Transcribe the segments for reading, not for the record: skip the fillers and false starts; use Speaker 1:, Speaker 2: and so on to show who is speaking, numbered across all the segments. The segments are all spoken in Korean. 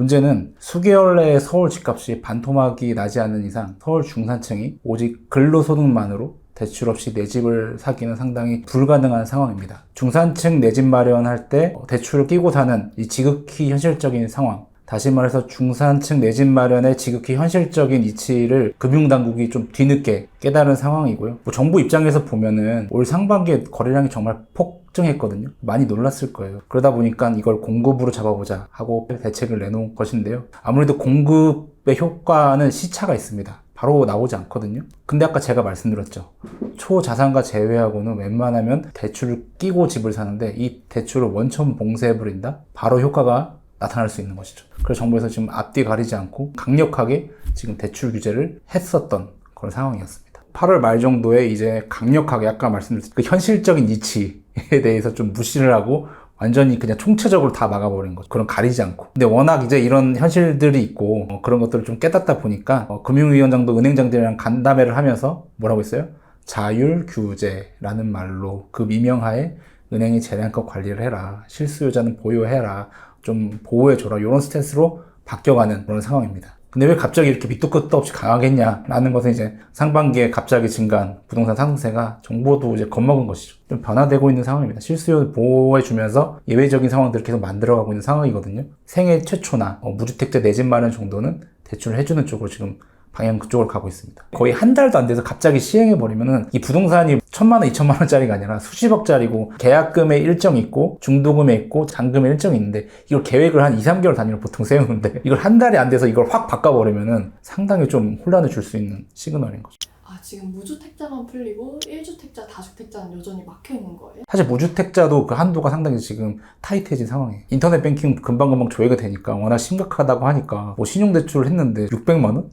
Speaker 1: 문제는 수개월 내에 서울 집값이 반토막이 나지 않는 이상 서울 중산층이 오직 근로소득만으로 대출 없이 내 집을 사기는 상당히 불가능한 상황입니다. 중산층 내 집 마련할 때 대출을 끼고 사는 이 지극히 현실적인 상황, 다시 말해서 중산층 내 집 마련의 지극히 현실적인 이치를 금융당국이 좀 뒤늦게 깨달은 상황이고요. 정부 입장에서 보면은 올 상반기에 거래량이 정말 폭증했거든요. 많이 놀랐을 거예요. 그러다 보니까 이걸 공급으로 잡아보자 하고 대책을 내놓은 것인데요. 아무래도 공급의 효과는 시차가 있습니다. 바로 나오지 않거든요. 근데 아까 제가 말씀드렸죠. 초자산가 제외하고는 웬만하면 대출을 끼고 집을 사는데 이 대출을 원천 봉쇄해버린다? 바로 효과가 나타날 수 있는 것이죠. 그래서 정부에서 지금 앞뒤 가리지 않고 강력하게 지금 대출 규제를 했었던 그런 상황이었습니다. 8월 말 정도에 이제 강력하게 아까 말씀드렸던 그 현실적인 이치에 대해서 좀 무시를 하고 완전히 그냥 총체적으로 다 막아버린 거죠. 그런 가리지 않고. 근데 워낙 이제 이런 현실들이 있고 그런 것들을 좀 깨닫다 보니까 금융위원장도 은행장들이랑 간담회를 하면서 뭐라고 했어요? 자율규제라는 말로 그 미명하에 은행이 재량껏 관리를 해라. 실수요자는 보호해라. 좀 보호해줘라. 이런 스탠스로 바뀌어가는 그런 상황입니다. 근데 왜 갑자기 이렇게 밑도 끝도 없이 강하겠냐라는 것은 이제 상반기에 갑자기 증가한 부동산 상승세가 정부도 이제 겁먹은 것이죠. 좀 변화되고 있는 상황입니다. 실수요 보호해주면서 예외적인 상황들을 계속 만들어가고 있는 상황이거든요. 생애 최초나 무주택자 내 집 마련 정도는 대출을 해주는 쪽으로 지금 방향 그쪽으로 가고 있습니다. 거의 한 달도 안 돼서 갑자기 시행해버리면은 이 부동산이 1,000만 원, 2,000만 원짜리가 아니라 수십억짜리고 계약금에 일정이 있고 중도금에 있고 잔금에 일정이 있는데 이걸 계획을 한 2, 3개월 단위로 보통 세우는데 이걸 한 달이 안 돼서 이걸 확 바꿔버리면은 상당히 좀 혼란을 줄 수 있는 시그널인 거죠.
Speaker 2: 지금 무주택자만 풀리고 1주택자, 다주택자는 여전히 막혀있는 거예요?
Speaker 1: 사실 무주택자도 그 한도가 상당히 지금 타이트해진 상황이에요. 인터넷 뱅킹 금방금방 조회가 되니까 워낙 심각하다고 하니까 신용대출을 했는데 600만 원?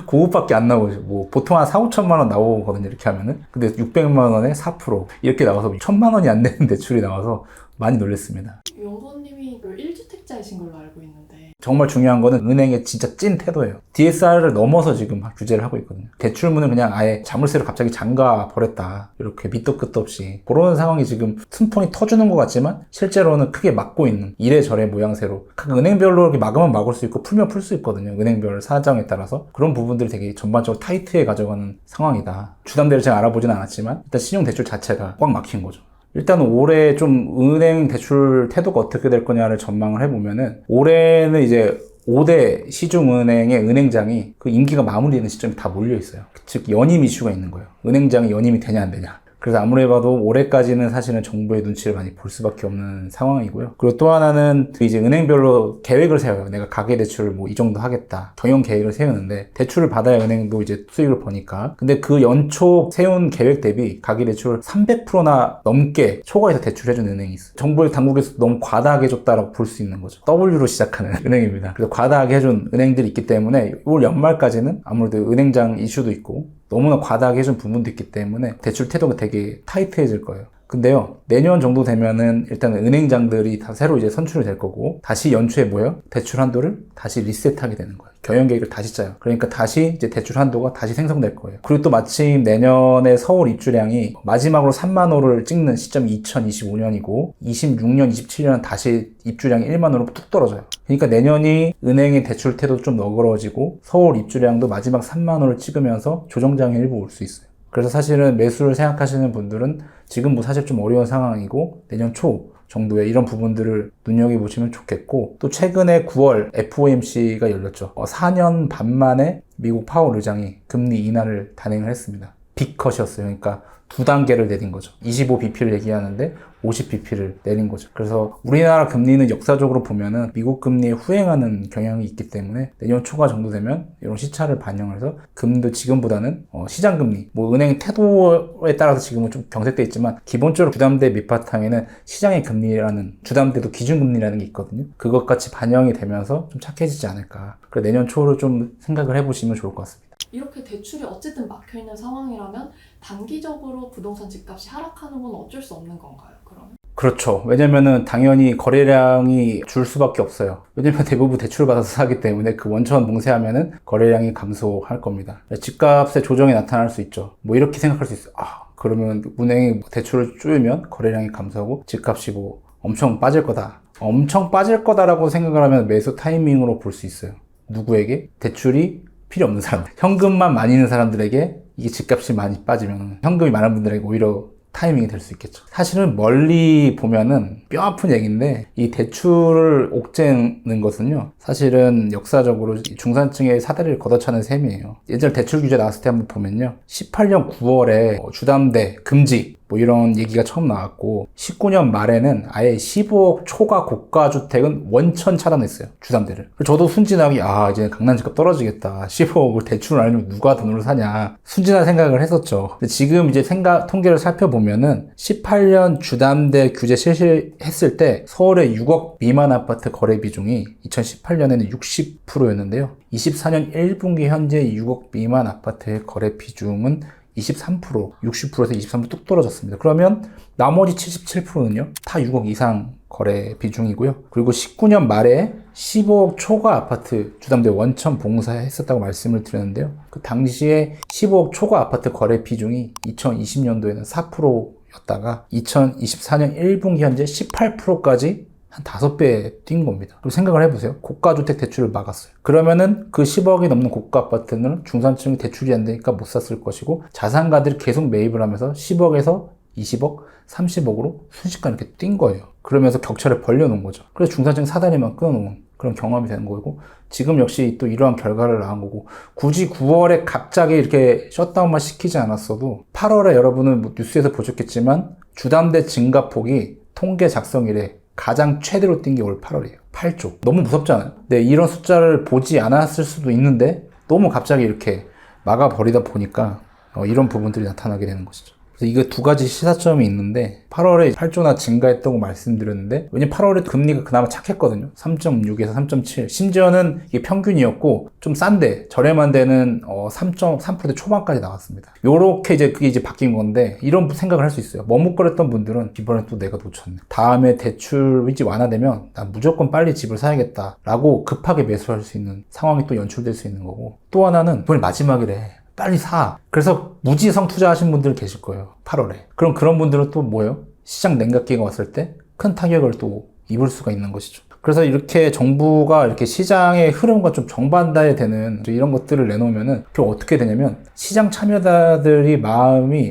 Speaker 1: 그것밖에 안 나오죠. 보통 한 4, 5천만 원 나오거든요. 이렇게 하면은. 근데 600만 원에 4% 이렇게 나와서 1,000만 원이 안 되는 대출이 나와서 많이 놀랐습니다.
Speaker 2: 용도님이 1주택자이신 걸로 알고 있는데
Speaker 1: 정말 중요한 거는 은행의 진짜 찐 태도예요. DSR을 넘어서 지금 규제를 하고 있거든요. 대출문을 그냥 아예 자물쇠를 갑자기 잠가 버렸다. 이렇게 밑도 끝도 없이. 그런 상황이 지금 틈통이 터주는 것 같지만 실제로는 크게 막고 있는 이래저래 모양새로 각 은행별로 이렇게 막으면 막을 수 있고 풀면 풀 수 있거든요. 은행별 사정에 따라서. 그런 부분들이 되게 전반적으로 타이트해 가져가는 상황이다. 주담대를 제가 알아보진 않았지만 일단 신용대출 자체가 꽉 막힌 거죠. 일단 올해 좀 은행 대출 태도가 어떻게 될 거냐를 전망을 해보면은 올해는 이제 5대 시중은행의 은행장이 그 임기가 마무리되는 시점에 다 몰려 있어요. 즉 연임 이슈가 있는 거예요. 은행장이 연임이 되냐 안 되냐. 그래서 아무리 봐도 올해까지는 사실은 정부의 눈치를 많이 볼 수밖에 없는 상황이고요. 그리고 또 하나는 이제 은행별로 계획을 세워요. 내가 가계대출을 이 정도 하겠다. 경영 계획을 세우는데 대출을 받아야 은행도 이제 수익을 버니까. 근데 그 연초 세운 계획 대비 가계대출을 300%나 넘게 초과해서 대출해준 은행이 있어요. 정부의 당국에서 너무 과다하게 해줬다라고 볼 수 있는 거죠. W로 시작하는 은행입니다. 그래서 과다하게 해준 은행들이 있기 때문에 올 연말까지는 아무래도 은행장 이슈도 있고 너무나 과다하게 해준 부분도 있기 때문에 대출 태도가 되게 타이트해질 거예요. 근데요, 내년 정도 되면은 일단 은행장들이 다 새로 이제 선출이 될 거고 다시 연초에 대출 한도를 다시 리셋하게 되는 거예요. 경영 계획을 다시 짜요. 그러니까 다시 이제 대출 한도가 다시 생성될 거예요. 그리고 또 마침 내년에 서울 입주량이 마지막으로 3만 호를 찍는 시점이 2025년이고 26년, 27년은 다시 입주량이 1만 호로 뚝 떨어져요. 그러니까 내년이 은행의 대출 태도도 좀 너그러지고 서울 입주량도 마지막 3만 호를 찍으면서 조정장이 일부 올 수 있어요. 그래서 사실은 매수를 생각하시는 분들은 지금 사실 좀 어려운 상황이고 내년 초 정도에 이런 부분들을 눈여겨보시면 좋겠고 또 최근에 9월 FOMC가 열렸죠. 4년 반 만에 미국 파월 의장이 금리 인하를 단행을 했습니다. 빅컷이었어요. 그러니까 2단계를 내린 거죠. 25bp를 얘기하는데 50bp를 내린 거죠. 그래서 우리나라 금리는 역사적으로 보면은 미국 금리에 후행하는 경향이 있기 때문에 내년 초가 정도 되면 이런 시차를 반영을 해서 금리도 지금보다는 시장 금리, 은행 태도에 따라서 지금은 좀 경색돼 있지만 기본적으로 주담대 밑바탕에는 시장의 금리라는 주담대도 기준금리라는 게 있거든요. 그것 같이 반영이 되면서 좀 착해지지 않을까. 그래서 내년 초를 좀 생각을 해보시면 좋을 것 같습니다.
Speaker 2: 이렇게 대출이 어쨌든 막혀있는 상황이라면 단기적으로 부동산 집값이 하락하는 건 어쩔 수 없는 건가요, 그러면?
Speaker 1: 그렇죠. 왜냐면은 당연히 거래량이 줄 수밖에 없어요. 왜냐면 대부분 대출을 받아서 사기 때문에 그 원천 봉쇄하면은 거래량이 감소할 겁니다. 집값의 조정이 나타날 수 있죠. 이렇게 생각할 수 있어요. 그러면 은행이 대출을 쪼이면 거래량이 감소하고 집값이 엄청 빠질 거다. 엄청 빠질 거다라고 생각을 하면 매수 타이밍으로 볼 수 있어요. 누구에게? 대출이 필요 없는 사람, 현금만 많이 있는 사람들에게 이게 집값이 많이 빠지면 현금이 많은 분들에게 오히려 타이밍이 될 수 있겠죠. 사실은 멀리 보면은 뼈 아픈 얘기인데 이 대출을 옥죄는 것은요, 사실은 역사적으로 중산층의 사다리를 걷어차는 셈이에요. 예전에 대출 규제 나왔을 때 한번 보면요, 18년 9월에 주담대 금지 뭐 이런 얘기가 처음 나왔고 19년 말에는 아예 15억 초과 고가 주택은 원천 차단했어요, 주담대를. 저도 순진하게 이제 강남 집값 떨어지겠다, 15억을 대출을 안 하면 누가 돈으로 사냐, 순진한 생각을 했었죠. 근데 지금 이제 통계를 살펴보면은 18년 주담대 규제 실시했을 때 서울의 6억 미만 아파트 거래 비중이 2018년에는 60%였는데요 24년 1분기 현재 6억 미만 아파트의 거래 비중은 23%, 60%에서 23% 뚝 떨어졌습니다. 그러면 나머지 77%는요, 다 6억 이상 거래 비중이고요. 그리고 19년 말에 15억 초과 아파트 주담대 원천 봉사했었다고 말씀을 드렸는데요. 그 당시에 15억 초과 아파트 거래 비중이 2020년도에는 4%였다가 2024년 1분기 현재 18%까지 한 5배 뛴 겁니다. 그럼 생각을 해보세요. 고가주택 대출을 막았어요. 그러면은 그 10억이 넘는 고가 아파트는 중산층이 대출이 안 되니까 못 샀을 것이고, 자산가들이 계속 매입을 하면서 10억에서 20억, 30억으로 순식간에 이렇게 뛴 거예요. 그러면서 격차를 벌려놓은 거죠. 그래서 중산층 사다리만 끊어놓은 그런 경험이 되는 거고, 지금 역시 또 이러한 결과를 낳은 거고, 굳이 9월에 갑자기 이렇게 셧다운만 시키지 않았어도 8월에 여러분은 뭐 뉴스에서 보셨겠지만 주담대 증가폭이 통계 작성 이래 가장 최대로 뛴 게 올 8월이에요. 8조. 너무 무섭잖아요. 네, 이런 숫자를 보지 않았을 수도 있는데 너무 갑자기 이렇게 막아버리다 보니까 이런 부분들이 나타나게 되는 것이죠. 그래서 이거 두 가지 시사점이 있는데, 8월에 8조나 증가했다고 말씀드렸는데, 왜냐면 8월에 금리가 그나마 착했거든요. 3.6에서 3.7. 심지어는 이게 평균이었고 좀 싼데 저렴한 데는 3.3% 초반까지 나왔습니다. 요렇게 그게 이제 바뀐 건데, 이런 생각을 할 수 있어요. 머뭇거렸던 분들은 이번에 또 내가 놓쳤네, 다음에 대출 위기 완화되면 난 무조건 빨리 집을 사야겠다 라고 급하게 매수할 수 있는 상황이 또 연출될 수 있는 거고, 또 하나는 이번에 마지막이래, 빨리 사. 그래서 무지성 투자하신 분들 계실 거예요, 8월에. 그럼 그런 분들은 또 뭐예요? 시장 냉각기가 왔을 때 큰 타격을 또 입을 수가 있는 것이죠. 그래서 이렇게 정부가 이렇게 시장의 흐름과 좀 정반대에 되는 이런 것들을 내놓으면은 그럼 어떻게 되냐면, 시장 참여자들이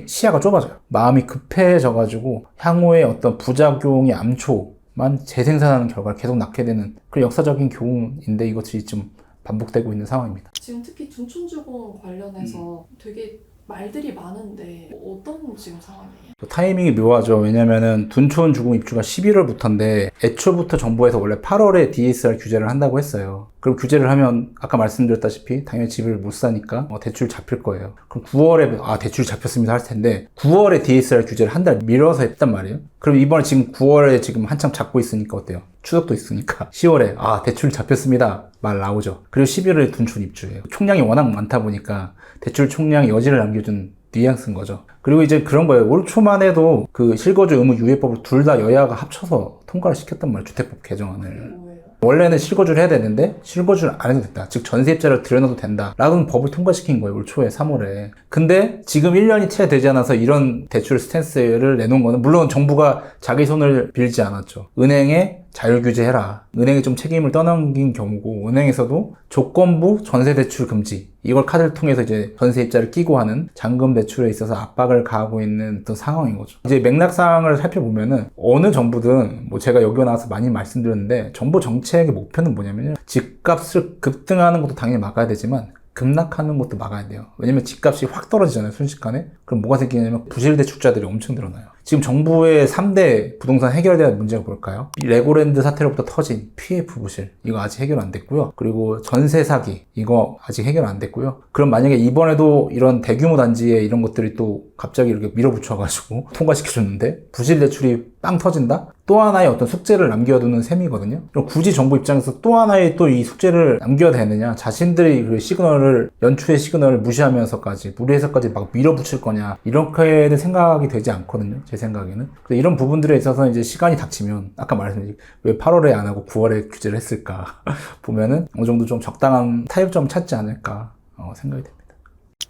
Speaker 1: 시야가 좁아져요. 마음이 급해져가지고 향후에 어떤 부작용이 암초만 재생산하는 결과를 계속 낳게 되는 그런 역사적인 교훈인데, 이것이 좀 반복되고 있는 상황입니다.
Speaker 2: 지금 특히 둔촌주공 관련해서 되게 말들이 많은데 어떤 지금 상황이에요?
Speaker 1: 타이밍이 묘하죠. 왜냐면은 둔촌 주공 입주가 11월부터인데 애초부터 정부에서 원래 8월에 DSR 규제를 한다고 했어요. 그럼 규제를 하면 아까 말씀드렸다시피 당연히 집을 못 사니까 대출 잡힐 거예요. 그럼 9월에 대출 잡혔습니다 할 텐데, 9월에 DSR 규제를 한 달 미뤄서 했단 말이에요. 그럼 이번에 지금 9월에 지금 한참 잡고 있으니까 어때요? 추석도 있으니까 10월에 대출 잡혔습니다 말 나오죠. 그리고 11월에 둔촌 입주예요. 총량이 워낙 많다 보니까 대출 총량이 여지를 남겨준 뉘앙스인 거죠. 그리고 이제 그런 거예요. 올 초만 해도 그 실거주 의무 유예법을 둘 다 여야가 합쳐서 통과를 시켰단 말이에요, 주택법 개정안을.
Speaker 2: 뭐예요?
Speaker 1: 원래는 실거주를 해야 되는데 실거주를 안 해도 된다, 즉 전세입자를 들여놔도 된다 라는 법을 통과시킨 거예요, 올 초에 3월에. 근데 지금 1년이 채 되지 않아서 이런 대출 스탠스를 내놓은 거는, 물론 정부가 자기 손을 빌지 않았죠. 은행에 자율규제해라, 은행이 좀 책임을 떠넘긴 경우고, 은행에서도 조건부 전세대출 금지, 이걸 카드를 통해서 이제 전세입자를 끼고 하는 잔금 대출에 있어서 압박을 가하고 있는 어떤 상황인 거죠. 이제 맥락상을 살펴보면은 어느 정부든, 제가 여기 나와서 많이 말씀드렸는데, 정부 정책의 목표는 뭐냐면요, 집값을 급등하는 것도 당연히 막아야 되지만 급락하는 것도 막아야 돼요. 왜냐면 집값이 확 떨어지잖아요, 순식간에. 그럼 뭐가 생기냐면 부실대출자들이 엄청 늘어나요. 지금 정부의 3대 부동산 해결돼야 할 문제가 뭘까요? 레고랜드 사태로부터 터진 PF 부실, 이거 아직 해결 안 됐고요. 그리고 전세 사기, 이거 아직 해결 안 됐고요. 그럼 만약에 이번에도 이런 대규모 단지에 이런 것들이 또 갑자기 이렇게 밀어붙여가지고 통과시켜줬는데 부실 대출이 빵 터진다? 또 하나의 어떤 숙제를 남겨두는 셈이거든요. 그럼 굳이 정부 입장에서 또 하나의 또 이 숙제를 남겨야 되느냐, 자신들이 그 시그널을, 연초의 시그널을 무시하면서까지, 무리해서까지 막 밀어붙일 거냐, 이렇게는 생각이 되지 않거든요, 제 생각에는. 그래서 이런 부분들에 있어서 이제 시간이 닥치면, 아까 말씀드린 왜 8월에 안 하고 9월에 규제를 했을까 보면은 어느 정도 좀 적당한 타협점을 찾지 않을까 생각이 됩니다.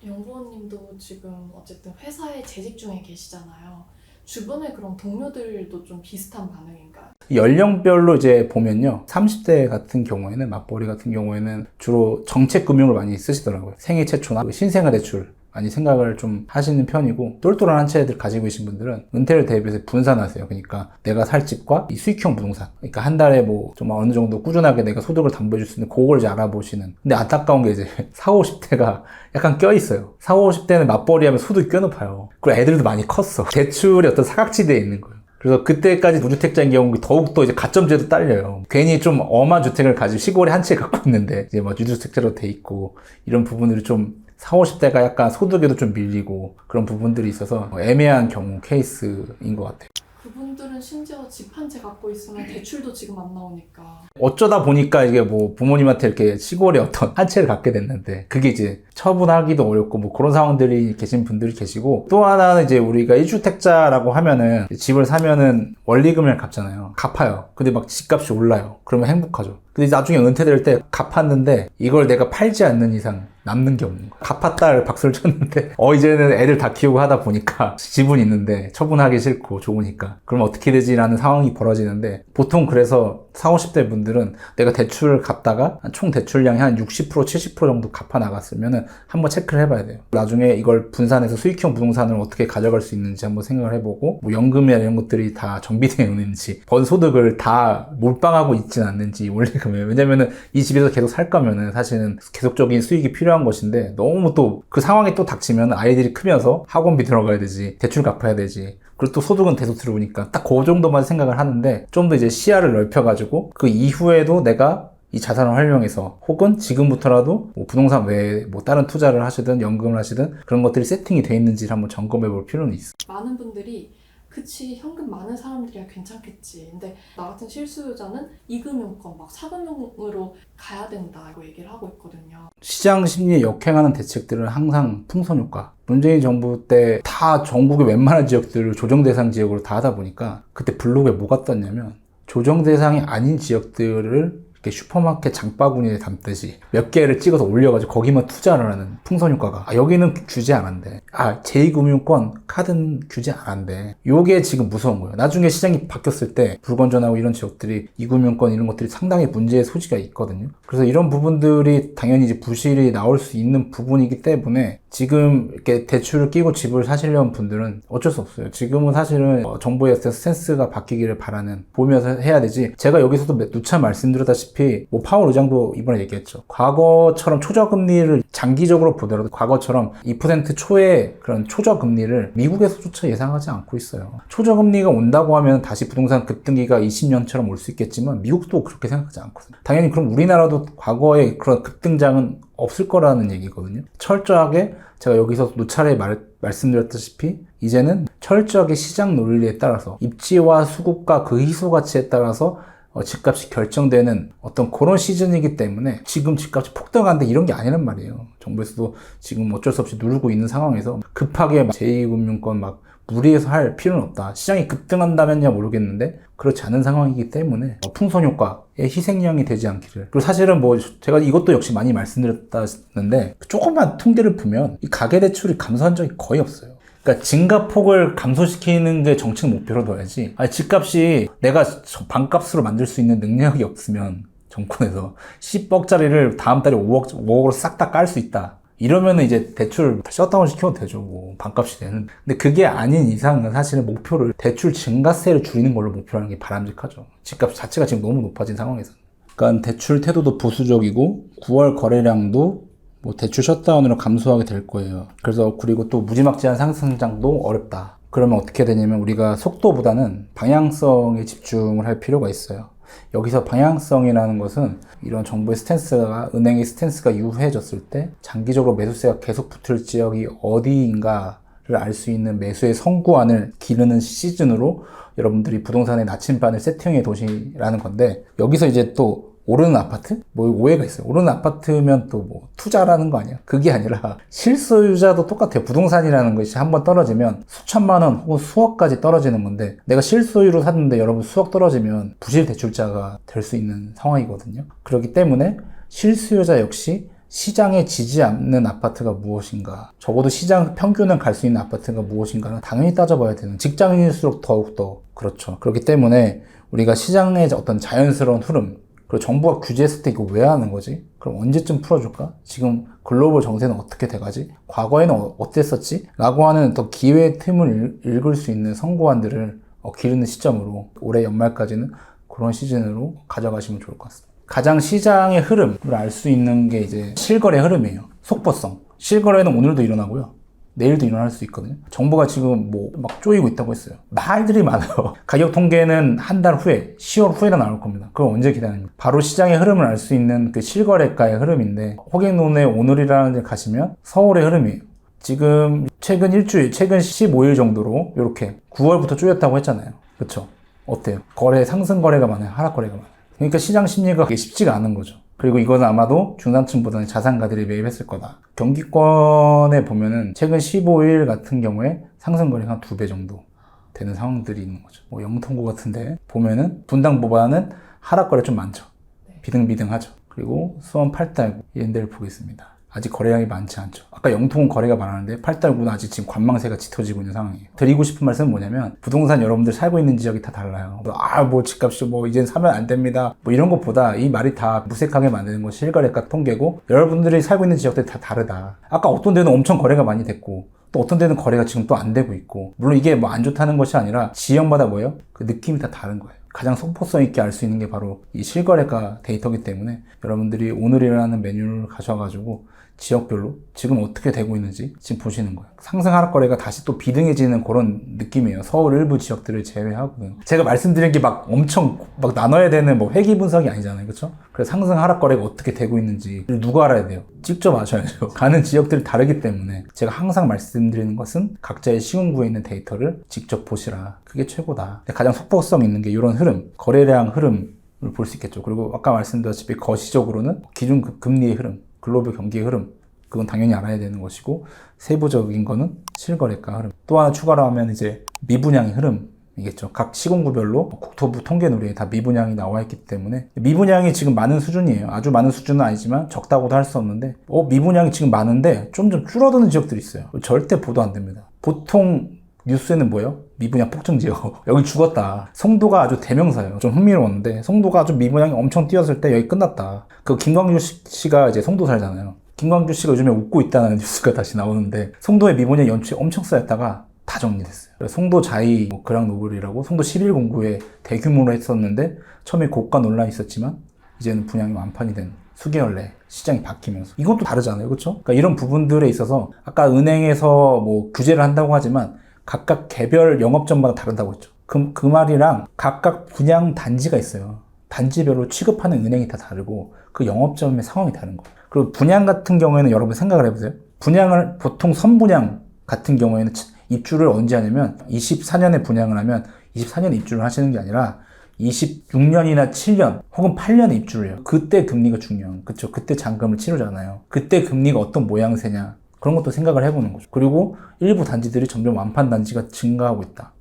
Speaker 2: 연구원님도 지금 어쨌든 회사에 재직 중에 계시잖아요. 주변에 그런 동료들도 좀 비슷한 반응인가요?
Speaker 1: 연령별로 이제 보면요. 30대 같은 경우에는, 맞벌이 같은 경우에는 주로 정책금융을 많이 쓰시더라고요. 생애 최초나 신생아 대출 많이 생각을 좀 하시는 편이고, 똘똘한 한 채들 가지고 계신 분들은 은퇴를 대비해서 분산하세요. 그러니까 내가 살 집과 이 수익형 부동산, 그러니까 한 달에 뭐 좀 어느 정도 꾸준하게 내가 소득을 담보해줄 수 있는 그걸 이제 알아보시는. 근데 안타까운 게 이제 40, 50대가 약간 껴있어요. 40, 50대는 맞벌이 하면 소득이 꽤 높아요. 그리고 애들도 많이 컸어. 대출이 어떤 사각지대에 있는 거예요. 그래서 그때까지 무주택자인 경우 더욱더 이제 가점제도 딸려요. 괜히 좀 엄한 주택을 가지고 시골에 한 채 갖고 있는데 이제 뭐 유주택자로 돼 있고, 이런 부분들이 좀 40, 50대가 약간 소득에도 좀 밀리고 그런 부분들이 있어서 애매한 경우 케이스인 것 같아요.
Speaker 2: 그분들은 심지어 집 한 채 갖고 있으면 대출도 지금 안 나오니까.
Speaker 1: 어쩌다 보니까 이게 뭐 부모님한테 이렇게 시골에 어떤 한 채를 갖게 됐는데, 그게 이제 처분하기도 어렵고 뭐 그런 상황들이 계신 분들이 계시고, 또 하나는 이제 우리가 1주택자라고 하면은 집을 사면은 원리금을 갚잖아요. 갚아요. 근데 막 집값이 올라요. 그러면 행복하죠. 근데 나중에 은퇴될 때 갚았는데 이걸 내가 팔지 않는 이상 남는 게 없는 거야. 갚았다를 박수를 쳤는데 이제는 애들 다 키우고 하다 보니까 지분 있는데 처분하기 싫고 좋으니까 그럼 어떻게 되지라는 상황이 벌어지는데, 보통 그래서 40, 50대 분들은 내가 대출을 갚다가 총 대출량이 한 60%, 70% 정도 갚아 나갔으면은 한번 체크를 해봐야 돼요. 나중에 이걸 분산해서 수익형 부동산을 어떻게 가져갈 수 있는지 한번 생각을 해보고, 뭐 연금이나 이런 것들이 다 정비되어 있는지, 번 소득을 다 몰빵하고 있진 않는지, 원리금에. 왜냐면은 이 집에서 계속 살 거면은 사실은 계속적인 수익이 필요한 것인데, 너무 또 그 상황이 또 닥치면 아이들이 크면서 학원비 들어가야 되지, 대출 갚아야 되지, 그리고 또 소득은 계속 들어오니까 딱 그 정도만 생각을 하는데, 좀 더 이제 시야를 넓혀가지고 그 이후에도 내가 이 자산을 활용해서, 혹은 지금부터라도 뭐 부동산 외에 뭐 다른 투자를 하시든 연금을 하시든 그런 것들이 세팅이 돼 있는지를 한번 점검해 볼 필요는 있어.
Speaker 2: 많은 분들이 그치, 현금 많은 사람들이야 괜찮겠지. 근데 나 같은 실수요자는 이금융권, 막 사금융으로 가야 된다, 이거 얘기를 하고 있거든요.
Speaker 1: 시장 심리에 역행하는 대책들은 항상 풍선 효과. 문재인 정부 때 다 전국의 웬만한 지역들을 조정 대상 지역으로 다 하다 보니까 그때 블로그에 뭐가 떴냐면, 조정 대상이 아닌 지역들을 이렇게 슈퍼마켓 장바구니에 담듯이 몇 개를 찍어서 올려가지고 거기만 투자를 하는 풍선 효과가, 여기는 규제 안 한대. 제2금융권 카드는 규제 안 한대. 요게 지금 무서운 거예요. 나중에 시장이 바뀌었을 때 불건전하고 이런 지역들이 2금융권 이런 것들이 상당히 문제의 소지가 있거든요. 그래서 이런 부분들이 당연히 이제 부실이 나올 수 있는 부분이기 때문에, 지금 이렇게 대출을 끼고 집을 사시려는 분들은 어쩔 수 없어요. 지금은 사실은 정부의 스탠스가 바뀌기를 바라는, 보면서 해야 되지. 제가 여기서도 누차 말씀드렸다시피 뭐 파월 의장도 이번에 얘기했죠. 과거처럼 초저금리를 장기적으로 보더라도 과거처럼 2% 초의 그런 초저금리를 미국에서조차 예상하지 않고 있어요. 초저금리가 온다고 하면 다시 부동산 급등기가 20년처럼 올 수 있겠지만 미국도 그렇게 생각하지 않거든요. 당연히 그럼 우리나라도 과거에 그런 급등장은 없을 거라는 얘기거든요. 철저하게 제가 여기서 누차례 말씀드렸다시피 이제는 철저하게 시장 논리에 따라서, 입지와 수급과 그 희소 가치에 따라서 집값이 결정되는 어떤 그런 시즌이기 때문에, 지금 집값이 폭등하는데 이런 게 아니란 말이에요. 정부에서도 지금 어쩔 수 없이 누르고 있는 상황에서 급하게 제2금융권 막 무리해서 할 필요는 없다. 시장이 급등한다면야 모르겠는데 그렇지 않은 상황이기 때문에 풍선 효과의 희생양이 되지 않기를. 그리고 사실은 뭐 제가 이것도 역시 많이 말씀드렸다는데, 조금만 통계를 보면 이 가계대출이 감소한 적이 거의 없어요. 그러니까 증가폭을 감소시키는 게 정책 목표로 둬야지. 집값이 내가 반값으로 만들 수 있는 능력이 없으면 정권에서 10억짜리를 다음 달에 5억으로 싹 다 깔 수 있다, 이러면은 이제 대출 셧다운 시켜도 되죠. 뭐 반값이 되는. 근데 그게 아닌 이상은 사실은 목표를 대출 증가세를 줄이는 걸로 목표로 하는 게 바람직하죠. 집값 자체가 지금 너무 높아진 상황에서. 그러니까 대출 태도도 보수적이고 9월 거래량도 뭐 대출 셧다운으로 감소하게 될 거예요. 그래서 그리고 또 무지막지한 상승장도 어렵다. 그러면 어떻게 되냐면, 우리가 속도보다는 방향성에 집중을 할 필요가 있어요. 여기서 방향성이라는 것은 이런 정부의 스탠스가, 은행의 스탠스가 유해졌을 때 장기적으로 매수세가 계속 붙을 지역이 어디인가를 알 수 있는 매수의 선구안을 기르는 시즌으로 여러분들이 부동산의 나침반을 세팅해 도시라는 건데, 여기서 이제 또 오르는 아파트? 뭐 오해가 있어요. 오르는 아파트면 또 뭐 투자라는 거 아니야? 그게 아니라 실소유자도 똑같아요. 부동산이라는 것이 한번 떨어지면 수천만 원 혹은 수억까지 떨어지는 건데, 내가 실소유로 샀는데 여러분 수억 떨어지면 부실 대출자가 될 수 있는 상황이거든요. 그렇기 때문에 실수요자 역시 시장에 지지 않는 아파트가 무엇인가, 적어도 시장 평균은 갈 수 있는 아파트가 무엇인가는 당연히 따져봐야 되는, 직장인일수록 더욱더 그렇죠. 그렇기 때문에 우리가 시장의 어떤 자연스러운 흐름, 그리고 정부가 규제했을 때 이거 왜 하는 거지? 그럼 언제쯤 풀어줄까? 지금 글로벌 정세는 어떻게 돼가지? 과거에는 어땠었지? 라고 하는 또 기회의 틈을 읽을 수 있는 선고안들을 기르는 시점으로 올해 연말까지는 그런 시즌으로 가져가시면 좋을 것 같습니다. 가장 시장의 흐름을 알 수 있는 게 이제 실거래 흐름이에요. 속보성. 실거래는 오늘도 일어나고요. 내일도 일어날 수 있거든요. 정부가 지금 뭐 막 쪼이고 있다고 했어요. 말들이 많아요. 가격 통계는 한 달 후에, 10월 후에나 나올 겁니다. 그걸 언제 기다립니까? 바로 시장의 흐름을 알 수 있는 그 실거래가의 흐름인데, 호갱론의 오늘이라는 데 가시면 서울의 흐름이에요. 지금 최근 일주일, 최근 15일 정도로 이렇게 9월부터 쪼였다고 했잖아요. 그렇죠? 어때요? 상승 거래가 많아요? 하락 거래가 많아요? 그러니까 시장 심리가 쉽지가 않은 거죠. 그리고 이거는 아마도 중산층보다는 자산가들이 매입했을 거다. 경기권에 보면은 최근 15일 같은 경우에 상승 거래가 한 2배 정도 되는 상황들이 있는 거죠. 뭐 영통구 같은데 보면은 분당보다는 하락 거래 좀 많죠. 비등비등하죠. 그리고 수원 8달구 이런 데를 보겠습니다. 아직 거래량이 많지 않죠. 아까 영통은 거래가 많았는데 8달구는 아직 지금 관망세가 짙어지고 있는 상황이에요. 드리고 싶은 말씀은 뭐냐면, 부동산 여러분들 살고 있는 지역이 다 달라요. 집값이 이젠 사면 안 됩니다. 이런 것보다 이 말이 다 무색하게 만드는 것이 실거래가 통계고, 여러분들이 살고 있는 지역들이 다 다르다. 아까 어떤 데는 엄청 거래가 많이 됐고, 또 어떤 데는 거래가 지금 또 안 되고 있고, 물론 이게 안 좋다는 것이 아니라 지역마다 뭐예요? 그 느낌이 다 다른 거예요. 가장 속보성 있게 알 수 있는 게 바로 이 실거래가 데이터이기 때문에, 여러분들이 오늘이라는 메뉴를 가셔가지고 지역별로 지금 어떻게 되고 있는지 지금 보시는 거예요. 상승 하락 거래가 다시 또 비등해지는 그런 느낌이에요. 서울 일부 지역들을 제외하고는. 제가 말씀드린 게 엄청 나눠야 되는 회기 분석이 아니잖아요. 그렇죠? 그래서 상승 하락 거래가 어떻게 되고 있는지 누가 알아야 돼요? 직접 아셔야죠. 가는 지역들이 다르기 때문에 제가 항상 말씀드리는 것은 각자의 시군구에 있는 데이터를 직접 보시라. 그게 최고다. 가장 속보성 있는 게 이런 흐름, 거래량 흐름을 볼 수 있겠죠. 그리고 아까 말씀드렸다시피 거시적으로는 기준 금리의 흐름, 글로벌 경기의 흐름, 그건 당연히 알아야 되는 것이고, 세부적인 거는 실거래가 흐름. 또 하나 추가로 하면 이제 미분양의 흐름이겠죠. 각 시군구별로 국토부 통계누리에 다 미분양이 나와 있기 때문에, 미분양이 지금 많은 수준이에요. 아주 많은 수준은 아니지만 적다고도 할 수 없는데, 미분양이 지금 많은데 좀 줄어드는 지역들이 있어요. 절대 보도 안 됩니다. 보통 뉴스에는 뭐예요? 미분양 폭증 지역. 여기 죽었다. 송도가 아주 대명사예요. 좀 흥미로웠는데, 송도가 아주 미분양이 엄청 뛰었을 때 여기 끝났다. 그 김광규 씨가 이제 송도 살잖아요. 김광규 씨가 요즘에 웃고 있다는 뉴스가 다시 나오는데, 송도의 미분양 연출이 엄청 쌓였다가 다 정리됐어요. 송도 자이 그랑노블이라고 송도 11공구에 대규모로 했었는데, 처음에 고가 논란이 있었지만 이제는 분양이 완판이 된, 수개월 내 시장이 바뀌면서. 이것도 다르잖아요. 그렇죠? 그러니까 이런 부분들에 있어서 아까 은행에서 규제를 한다고 하지만 각각 개별 영업점마다 다르다고 했죠. 그 말이랑 각각 분양 단지가 있어요. 단지별로 취급하는 은행이 다 다르고 그 영업점의 상황이 다른 거예요. 그리고 분양 같은 경우에는 여러분 생각을 해보세요. 분양을 보통 선분양 같은 경우에는 입주를 언제 하냐면 24년에 분양을 하면 24년에 입주를 하시는 게 아니라 26년이나 7년 혹은 8년에 입주를 해요. 그때 금리가 중요한, 그쵸? 그때 잔금을 치르잖아요. 그때 금리가 어떤 모양새냐, 그런 것도 생각을 해보는 거죠. 그리고 일부 단지들이 점점 완판 단지가 증가하고 있다.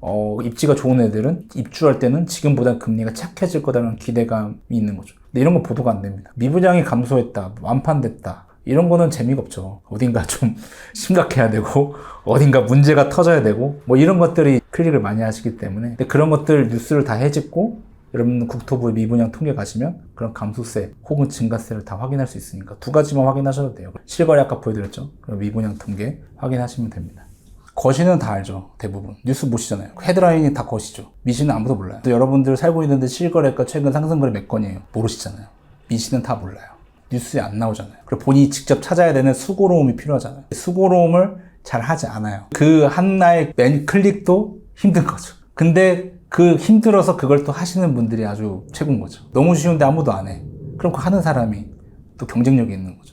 Speaker 1: 입지가 좋은 애들은 입주할 때는 지금보다 금리가 착해질 거다라는 기대감이 있는 거죠. 근데 이런 거 보도가 안 됩니다. 미분양이 감소했다, 완판됐다, 이런 거는 재미가 없죠. 어딘가 좀 심각해야 되고, 어딘가 문제가 터져야 되고, 이런 것들이 클릭을 많이 하시기 때문에. 근데 그런 것들 뉴스를 다 해집고, 여러분 국토부의 미분양 통계 가시면 그런 감소세 혹은 증가세를 다 확인할 수 있으니까 두 가지만 확인하셔도 돼요. 실거래 아까 보여드렸죠? 그럼 미분양 통계 확인하시면 됩니다. 거시는 다 알죠. 대부분 뉴스 보시잖아요. 헤드라인이 다 거시죠. 미시는 아무도 몰라요. 또 여러분들 살고 있는데 실거래가 최근 상승거래 몇 건이에요? 모르시잖아요. 미시는 다 몰라요. 뉴스에 안 나오잖아요. 그리고 본인이 직접 찾아야 되는 수고로움이 필요하잖아요. 수고로움을 잘 하지 않아요. 그 하나의 클릭도 힘든 거죠. 근데 그 힘들어서 그걸 또 하시는 분들이 아주 최고인 거죠. 너무 쉬운데 아무도 안 해. 그럼 그 하는 사람이 또 경쟁력이 있는 거죠.